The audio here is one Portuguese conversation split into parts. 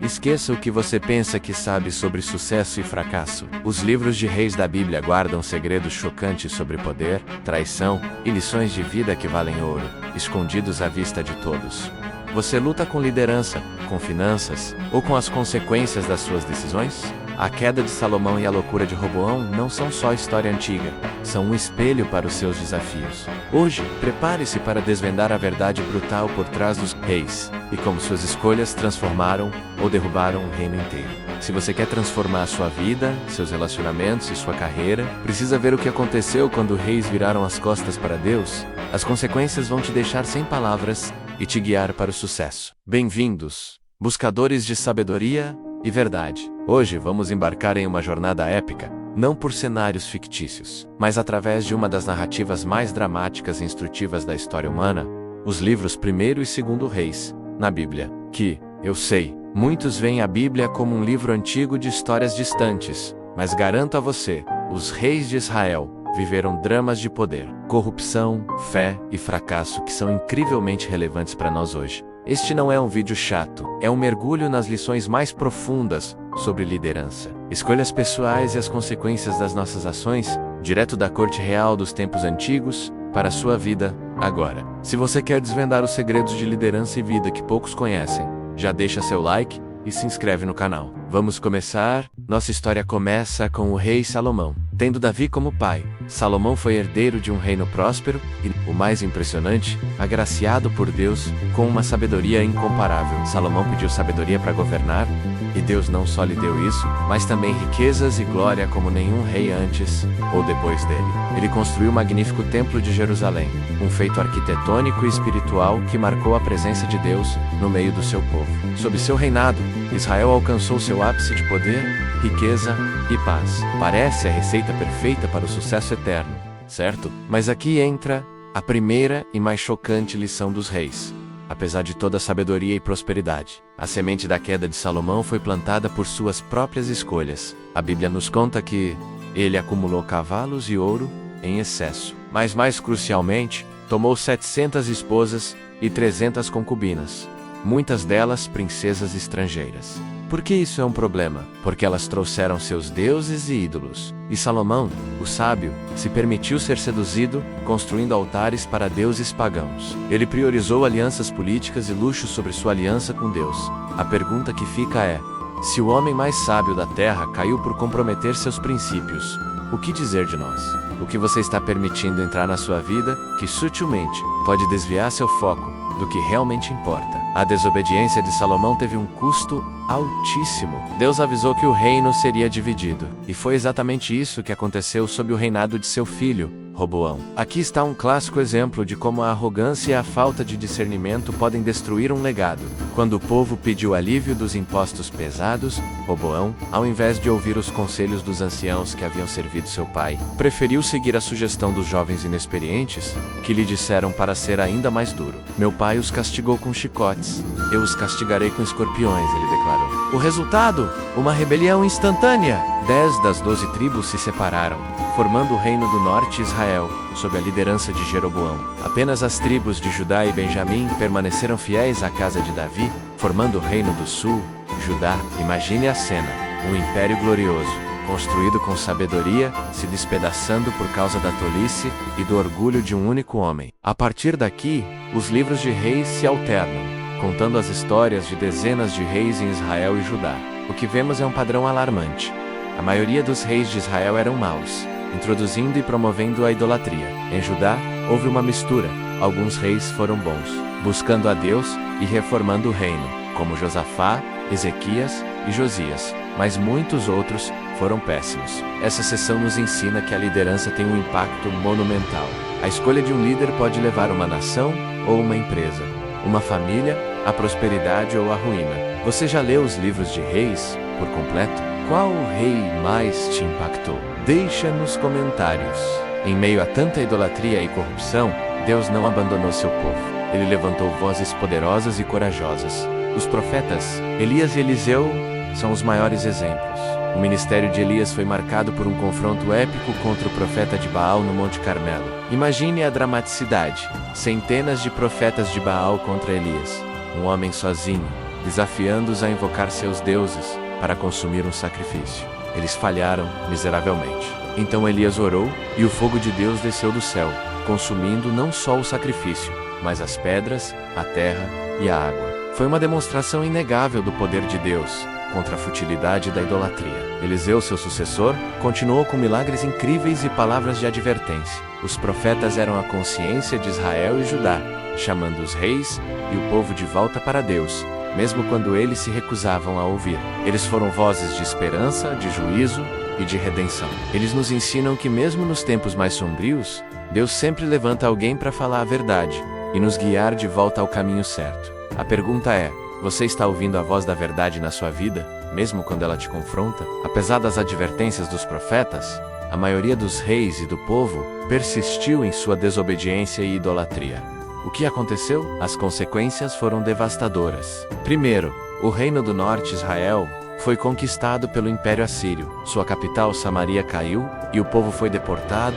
Esqueça o que você pensa que sabe sobre sucesso e fracasso. Os livros de reis da Bíblia guardam segredos chocantes sobre poder, traição e lições de vida que valem ouro, escondidos à vista de todos. Você luta com liderança, com finanças ou com as consequências das suas decisões? A queda de Salomão e a loucura de Roboão não são só história antiga, são um espelho para os seus desafios. Hoje, prepare-se para desvendar a verdade brutal por trás dos reis, e como suas escolhas transformaram ou derrubaram um reino inteiro. Se você quer transformar a sua vida, seus relacionamentos e sua carreira, precisa ver o que aconteceu quando reis viraram as costas para Deus. As consequências vão te deixar sem palavras e te guiar para o sucesso. Bem-vindos, buscadores de sabedoria e verdade. Hoje vamos embarcar em uma jornada épica, não por cenários fictícios, mas através de uma das narrativas mais dramáticas e instrutivas da história humana, os livros 1º e 2º Reis, na Bíblia, que, eu sei, muitos veem a Bíblia como um livro antigo de histórias distantes, mas garanto a você, os reis de Israel viveram dramas de poder, corrupção, fé e fracasso que são incrivelmente relevantes para nós hoje. Este não é um vídeo chato, é um mergulho nas lições mais profundas sobre liderança, escolhas pessoais e as consequências das nossas ações, direto da corte real dos tempos antigos, para a sua vida, agora. Se você quer desvendar os segredos de liderança e vida que poucos conhecem, já deixa seu like e se inscreve no canal. Vamos começar? Nossa história começa com o rei Salomão. Tendo Davi como pai, Salomão foi herdeiro de um reino próspero e, o mais impressionante, agraciado por Deus com uma sabedoria incomparável. Salomão pediu sabedoria para governar, e Deus não só lhe deu isso, mas também riquezas e glória como nenhum rei antes ou depois dele. Ele construiu o magnífico Templo de Jerusalém, um feito arquitetônico e espiritual que marcou a presença de Deus no meio do seu povo. Sob seu reinado, Israel alcançou seu ápice de poder, riqueza e paz. Parece a receita perfeita para o sucesso eterno, certo? Mas aqui entra a primeira e mais chocante lição dos reis. Apesar de toda a sabedoria e prosperidade, a semente da queda de Salomão foi plantada por suas próprias escolhas. A Bíblia nos conta que ele acumulou cavalos e ouro em excesso, mas mais crucialmente, tomou 700 esposas e 300 concubinas, muitas delas princesas estrangeiras. Por que isso é um problema? Porque elas trouxeram seus deuses e ídolos. E Salomão, o sábio, se permitiu ser seduzido, construindo altares para deuses pagãos. Ele priorizou alianças políticas e luxo sobre sua aliança com Deus. A pergunta que fica é: se o homem mais sábio da terra caiu por comprometer seus princípios, o que dizer de nós? O que você está permitindo entrar na sua vida, que sutilmente pode desviar seu foco do que realmente importa? A desobediência de Salomão teve um custo altíssimo. Deus avisou que o reino seria dividido, e foi exatamente isso que aconteceu sob o reinado de seu filho, Roboão. Aqui está um clássico exemplo de como a arrogância e a falta de discernimento podem destruir um legado. Quando o povo pediu alívio dos impostos pesados, Roboão, ao invés de ouvir os conselhos dos anciãos que haviam servido seu pai, preferiu seguir a sugestão dos jovens inexperientes, que lhe disseram para ser ainda mais duro: "Meu pai os castigou com chicotes, eu os castigarei com escorpiões", ele declarou. O resultado? Uma rebelião instantânea. 10 das 12 tribos se separaram, formando o Reino do Norte Israel, sob a liderança de Jeroboão. Apenas as tribos de Judá e Benjamim permaneceram fiéis à casa de Davi, formando o Reino do Sul, Judá. Imagine a cena: um império glorioso, construído com sabedoria, se despedaçando por causa da tolice e do orgulho de um único homem. A partir daqui, os livros de reis se alternam, contando as histórias de dezenas de reis em Israel e Judá. O que vemos é um padrão alarmante. A maioria dos reis de Israel eram maus, introduzindo e promovendo a idolatria. Em Judá, houve uma mistura. Alguns reis foram bons, buscando a Deus e reformando o reino, como Josafá, Ezequias e Josias, mas muitos outros foram péssimos. Essa seção nos ensina que a liderança tem um impacto monumental. A escolha de um líder pode levar uma nação ou uma empresa, uma família, à prosperidade ou à ruína. Você já leu os livros de reis por completo? Qual rei mais te impactou? Deixa nos comentários. Em meio a tanta idolatria e corrupção, Deus não abandonou seu povo. Ele levantou vozes poderosas e corajosas. Os profetas, Elias e Eliseu, são os maiores exemplos. O ministério de Elias foi marcado por um confronto épico contra o profeta de Baal no Monte Carmelo. Imagine a dramaticidade: centenas de profetas de Baal contra Elias. Um homem sozinho, desafiando-os a invocar seus deuses para consumir um sacrifício. Eles falharam miseravelmente. Então Elias orou, e o fogo de Deus desceu do céu, consumindo não só o sacrifício, mas as pedras, a terra e a água. Foi uma demonstração inegável do poder de Deus contra a futilidade da idolatria. Eliseu, seu sucessor, continuou com milagres incríveis e palavras de advertência. Os profetas eram a consciência de Israel e Judá, chamando os reis e o povo de volta para Deus, mesmo quando eles se recusavam a ouvir. Eles foram vozes de esperança, de juízo e de redenção. Eles nos ensinam que mesmo nos tempos mais sombrios, Deus sempre levanta alguém para falar a verdade e nos guiar de volta ao caminho certo. A pergunta é: você está ouvindo a voz da verdade na sua vida, mesmo quando ela te confronta? Apesar das advertências dos profetas, a maioria dos reis e do povo persistiu em sua desobediência e idolatria. O que aconteceu? As consequências foram devastadoras. Primeiro, o reino do norte, Israel, foi conquistado pelo Império Assírio. Sua capital, Samaria, caiu, e o povo foi deportado,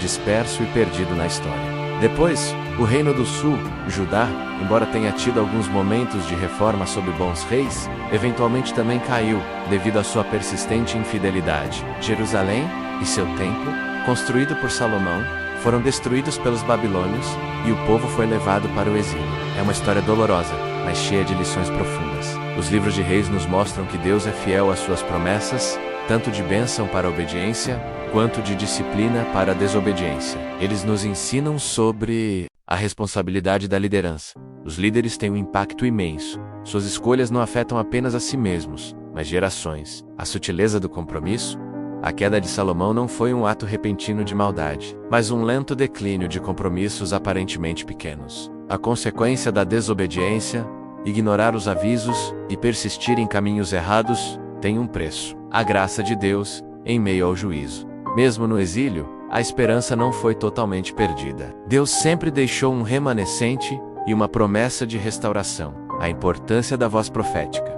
disperso e perdido na história. Depois, o reino do sul, Judá, embora tenha tido alguns momentos de reforma sob bons reis, eventualmente também caiu, devido à sua persistente infidelidade. Jerusalém e seu templo, construído por Salomão, foram destruídos pelos babilônios, e o povo foi levado para o exílio. É uma história dolorosa, mas cheia de lições profundas. Os livros de Reis nos mostram que Deus é fiel às suas promessas, tanto de bênção para a obediência, quanto de disciplina para a desobediência. Eles nos ensinam sobre a responsabilidade da liderança. Os líderes têm um impacto imenso. Suas escolhas não afetam apenas a si mesmos, mas gerações. A sutileza do compromisso. A queda de Salomão não foi um ato repentino de maldade, mas um lento declínio de compromissos aparentemente pequenos. A consequência da desobediência, ignorar os avisos e persistir em caminhos errados, tem um preço: a graça de Deus em meio ao juízo. Mesmo no exílio, a esperança não foi totalmente perdida. Deus sempre deixou um remanescente e uma promessa de restauração. A importância da voz profética.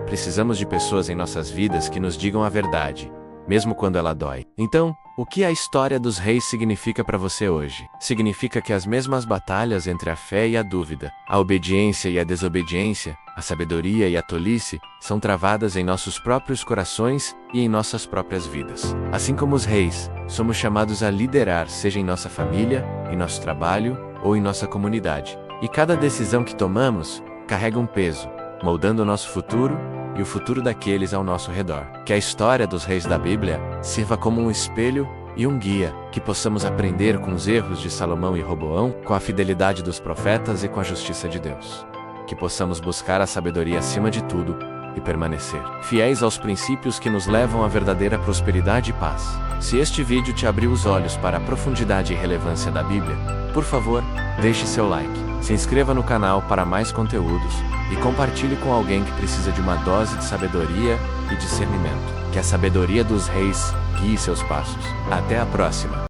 Precisamos de pessoas em nossas vidas que nos digam a verdade, mesmo quando ela dói. Então, o que a história dos reis significa para você hoje? Significa que as mesmas batalhas entre a fé e a dúvida, a obediência e a desobediência, a sabedoria e a tolice, são travadas em nossos próprios corações e em nossas próprias vidas. Assim como os reis, somos chamados a liderar, seja em nossa família, em nosso trabalho ou em nossa comunidade. E cada decisão que tomamos carrega um peso, moldando o nosso futuro e o futuro daqueles ao nosso redor. Que a história dos reis da Bíblia sirva como um espelho e um guia, que possamos aprender com os erros de Salomão e Roboão, com a fidelidade dos profetas e com a justiça de Deus. Que possamos buscar a sabedoria acima de tudo e permanecer fiéis aos princípios que nos levam à verdadeira prosperidade e paz. Se este vídeo te abriu os olhos para a profundidade e relevância da Bíblia, por favor, deixe seu like, se inscreva no canal para mais conteúdos e compartilhe com alguém que precisa de uma dose de sabedoria e discernimento. Que a sabedoria dos reis guie seus passos. Até a próxima!